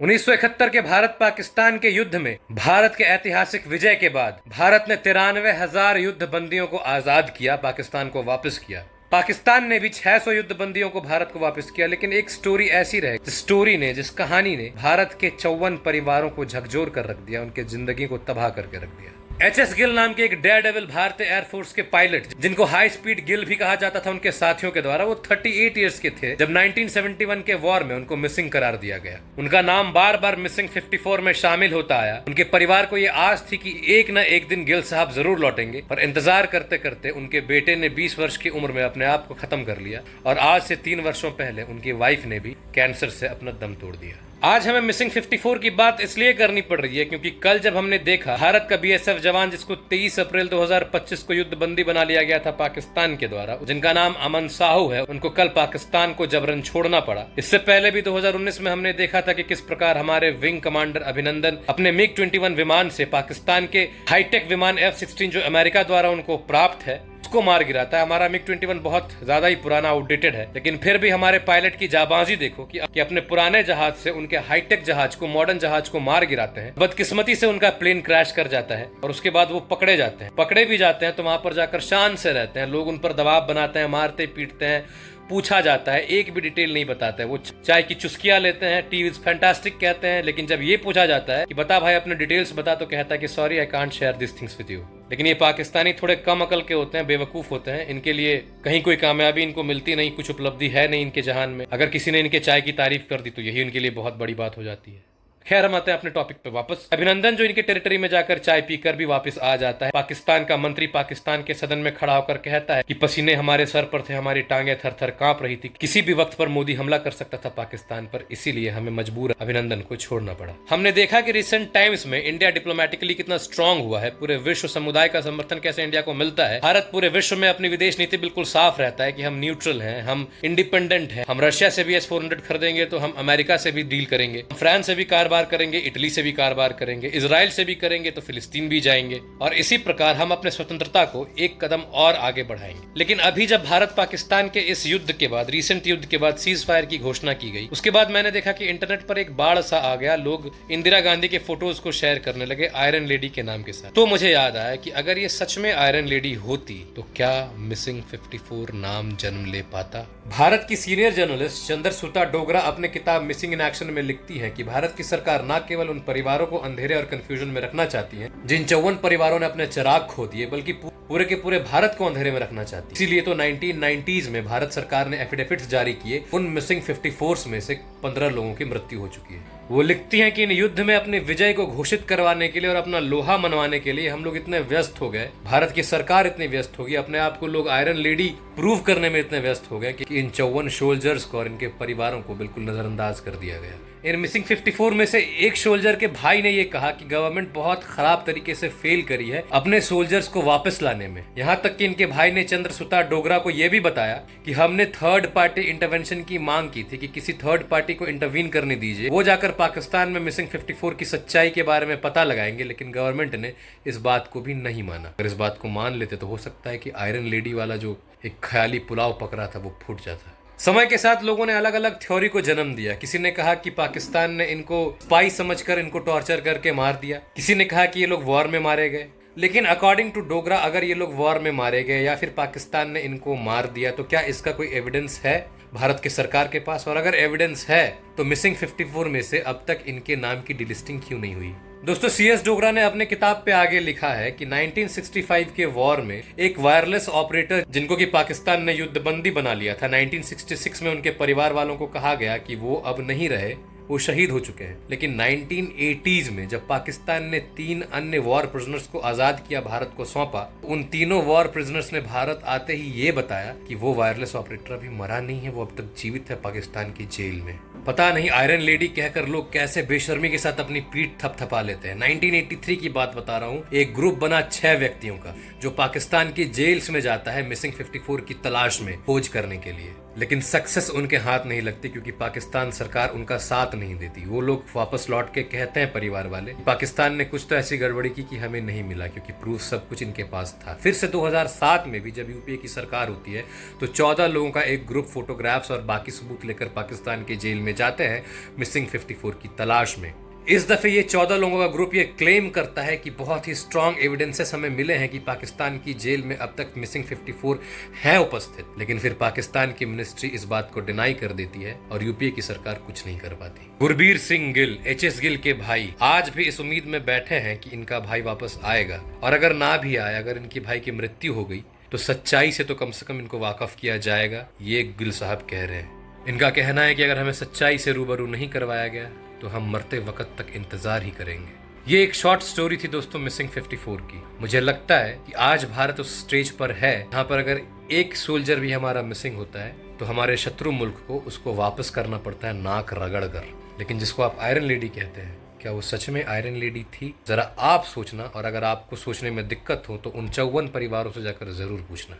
1971 के भारत पाकिस्तान के युद्ध में भारत के ऐतिहासिक विजय के बाद भारत ने 93,000 युद्ध बंदियों को आजाद किया, पाकिस्तान को वापस किया। पाकिस्तान ने भी 600 युद्ध बंदियों को भारत को वापस किया। लेकिन एक स्टोरी ऐसी रहे, जिस कहानी ने भारत के 54 परिवारों को झकझोर कर रख दिया, उनके जिंदगी को तबाह करके रख दिया। एचएस गिल नाम के एक डेयरडेविल भारतीय एयरफोर्स के पायलट, जिनको हाई स्पीड गिल भी कहा जाता था उनके साथियों के द्वारा, वो 38 इयर्स के थे जब 1971 के वॉर में उनको मिसिंग करार दिया गया। उनका नाम बार बार मिसिंग 54 में शामिल होता आया। उनके परिवार को ये आस थी कि एक न एक दिन गिल साहब जरूर लौटेंगे, और इंतजार करते करते उनके बेटे ने 20 वर्ष की उम्र में अपने आप को खत्म कर लिया, और आज से 3 वर्षों पहले उनकी वाइफ ने भी कैंसर से अपना दम तोड़ दिया। आज हमें मिसिंग 54 की बात इसलिए करनी पड़ रही है क्योंकि कल जब हमने देखा भारत का बीएसएफ जवान, जिसको 23 अप्रैल 2025 को युद्धबंदी बना लिया गया था पाकिस्तान के द्वारा, जिनका नाम अमन साहू है, उनको कल पाकिस्तान को जबरन छोड़ना पड़ा। इससे पहले भी 2019 में हमने देखा था कि किस प्रकार हमारे विंग कमांडर अभिनंदन अपने MiG-21 विमान से पाकिस्तान के हाईटेक विमान F-16 जो अमेरिका द्वारा उनको प्राप्त है, को मार गिराता है। हमारा MiG-21 बहुत ज्यादा ही पुराना आउटडेटेड है, लेकिन फिर भी हमारे पायलट की जाबाजी देखो कि अपने पुराने जहाज से उनके हाईटेक जहाज को, मॉडर्न जहाज को मार गिराते हैं। बदकिस्मती से उनका प्लेन क्रैश कर जाता है और उसके बाद वो पकड़े जाते हैं। पकड़े भी जाते हैं तो वहां पर जाकर शान से रहते हैं, लोग उन पर दबाव बनाते हैं, मारते पीटते हैं, पूछा जाता है, एक भी डिटेल नहीं बताते हैं। वो चाय की चुस्कियां लेते हैं, टी इज फैंटास्टिक कहते हैं, लेकिन जब ये पूछा जाता है कि बता भाई अपने डिटेल्स बता, तो कहता है कि sorry I can't share this things with you. लेकिन ये पाकिस्तानी थोड़े कम अकल के होते हैं, बेवकूफ होते हैं। इनके लिए कहीं कोई कामयाबी इनको मिलती नहीं, कुछ उपलब्धि है नहीं इनके जहान में। अगर किसी ने इनके चाय की तारीफ कर दी तो यही उनके लिए बहुत बड़ी बात हो जाती है। खैर, हम आते हैं अपने टॉपिक पे वापस। अभिनंदन जो इनके टेरिटरी में जाकर चाय पीकर भी वापस आ जाता है। पाकिस्तान का मंत्री पाकिस्तान के सदन में खड़ा होकर कहता है कि पसीने हमारे सर पर थे, हमारी टांगे थर थर कांप रही थी, किसी भी वक्त पर मोदी हमला कर सकता था पाकिस्तान पर, इसीलिए हमें मजबूर अभिनंदन को छोड़ना पड़ा। हमने देखा कि रिसेंट टाइम्स में इंडिया डिप्लोमेटिकली कितना स्ट्रांग हुआ है, पूरे विश्व समुदाय का समर्थन कैसे इंडिया को मिलता है। भारत पूरे विश्व में अपनी विदेश नीति बिल्कुल साफ रहता है कि हम न्यूट्रल हैं, हम इंडिपेंडेंट हैं। हम रशिया से भी S-400 खरीदेंगे तो हम अमेरिका से भी डील करेंगे, फ्रांस से भी कारोबार करेंगे, इटली से भी कारोबार करेंगे, इजराइल से भी करेंगे तो फिलिस्तीन भी जाएंगे, और इसी प्रकार हम अपने स्वतंत्रता को एक कदम और आगे बढ़ाएंगे। लेकिन अभी जब भारत पाकिस्तान के इस युद्ध के बाद, रिसेंट युद्ध के बाद सीज फायर की घोषणा की गई, उसके बाद मैंने देखा कि इंटरनेट पर एक बाढ़ सा आ गया। लोग इंदिरा गांधी के फोटोज को शेयर करने लगे आयरन लेडी के नाम के साथ। तो मुझे याद आया कि अगर ये सच में आयरन लेडी होती तो क्या मिसिंग 54 नाम जन्म ले पाता। भारत की सीनियर जर्नलिस्ट चंद्रसुता डोगरा अपने किताब मिसिंग इन एक्शन में लिखती है कि भारत की सरकार न केवल उन परिवारों को अंधेरे और कंफ्यूजन में रखना चाहती है जिन 54 परिवारों ने अपने चिराग खो दिए, बल्कि पूरे के पूरे भारत को अंधेरे में रखना चाहती है। इसीलिए तो 1990s में भारत सरकार ने एफिडेविट्स जारी किए। उन मिसिंग 54 में से 15 लोगों की मृत्यु हो चुकी है। वो लिखती हैं कि इन युद्ध में अपने विजय को घोषित करवाने के लिए और अपना लोहा मनवाने के लिए हम लोग इतने व्यस्त हो गए, भारत की सरकार इतनी व्यस्त हो गई, अपने आप को लोग आयरन लेडी प्रूव करने में इतने व्यस्त हो गए कि इन 54 सोल्जर्स को और इनके परिवारों को बिल्कुल नजरअंदाज कर दिया गया। इन मिसिंग 54 में से एक सोल्जर के भाई ने यह कहा कि गवर्नमेंट बहुत खराब तरीके से फेल करी है अपने सोल्जर्स को वापस लाने में। यहाँ तक कि इनके भाई ने चंद्रसुता डोगरा को यह भी बताया कि हमने थर्ड पार्टी इंटरवेंशन की मांग की थी कि किसी थर्ड पार्टी को इंटरवीन करने दीजिए, वो जाकर पाकिस्तान में मिसिंग 54 की सच्चाई के बारे में पता लगाएंगे। लेकिन गवर्नमेंट ने इस बात को भी नहीं माना। अगर इस बात को मान लेते तो हो सकता है कि आयरन लेडी वाला जो एक ख्याली पुलाव पकड़ा था वो फूट जाता। समय के साथ लोगों ने अलग अलग थ्योरी को जन्म दिया। किसी ने कहा कि पाकिस्तान ने इनको स्पाई समझकर इनको टॉर्चर करके मार दिया, किसी ने कहा कि ये लोग वॉर में मारे गए। लेकिन अकॉर्डिंग टू डोगरा, अगर ये लोग वॉर में मारे गए या फिर पाकिस्तान ने इनको मार दिया तो क्या इसका कोई एविडेंस है भारत की सरकार के पास? और अगर एविडेंस है तो मिसिंग 54 में से अब तक इनके नाम की डिलिस्टिंग क्यों नहीं हुई? दोस्तों, CS डोगरा ने अपने किताब पे आगे लिखा है कि 1965 के वॉर में एक वायरलेस ऑपरेटर जिनको कि पाकिस्तान ने युद्धबंदी बना लिया था, 1966 में उनके परिवार वालों को कहा गया कि वो अब नहीं रहे, वो शहीद हो चुके हैं। लेकिन 1980s में जब पाकिस्तान ने 3 अन्य वॉर प्रिजनर्स को आजाद किया, भारत को सौंपा, उन तीनों वॉर प्रिजनर्स ने भारत आते ही ये बताया कि वो वायरलेस ऑपरेटर अभी मरा नहीं है, वो अब तक जीवित है पाकिस्तान की जेल में। पता नहीं आयरन लेडी कहकर लोग कैसे बेशर्मी के साथ अपनी पीठ थपथपा लेते हैं। 1983 की बात बता रहा हूँ। एक ग्रुप बना 6 व्यक्तियों का जो पाकिस्तान की जेल्स में जाता है मिसिंग 54 की तलाश में खोज करने के लिए। लेकिन सक्सेस उनके हाथ नहीं लगती क्योंकि पाकिस्तान सरकार उनका साथ नहीं देती। वो लोग वापस लौट के कहते हैं परिवार वाले, पाकिस्तान ने कुछ तो ऐसी गड़बड़ी की कि हमें नहीं मिला, क्योंकि प्रूफ सब कुछ इनके पास था। फिर से 2007 में भी जब यूपीए की सरकार होती है तो 14 लोगों का एक ग्रुप फोटोग्राफ्स और बाकी सबूत लेकर पाकिस्तान के जेल में जाते हैं मिसिंग 54 की तलाश में। इस दफे ये 14 लोगों का ग्रुप ये क्लेम करता है कि बहुत ही स्ट्रांग एविडेंसेस हमें मिले हैं कि पाकिस्तान की जेल में अब तक मिसिंग 54 है उपस्थित। लेकिन फिर पाकिस्तान की मिनिस्ट्री इस बात को डिनाई कर देती है और यूपीए की सरकार कुछ नहीं कर पाती। गुरबीर सिंह गिल, एचएस गिल के भाई, आज भी इस उम्मीद में बैठे हैं कि इनका भाई वापस आएगा, और अगर ना भी आया, अगर इनकी भाई की मृत्यु हो गई तो सच्चाई से तो कम से कम इनको वाकफ किया जाएगा, ये गिल साहब कह रहे हैं। इनका कहना है कि अगर हमें सच्चाई से रूबरू नहीं करवाया गया तो हम मरते वक्त तक इंतजार ही करेंगे। ये एक शॉर्ट स्टोरी थी दोस्तों मिसिंग 54 की। मुझे लगता है कि आज भारत उस स्टेज पर है जहाँ पर अगर एक सोल्जर भी हमारा मिसिंग होता है तो हमारे शत्रु मुल्क को उसको वापस करना पड़ता है नाक रगड़ कर। लेकिन जिसको आप आयरन लेडी कहते हैं, क्या वो सच में आयरन लेडी थी? जरा आप सोचना, और अगर आपको सोचने में दिक्कत हो तो उन 54 परिवारों से जाकर जरूर पूछना।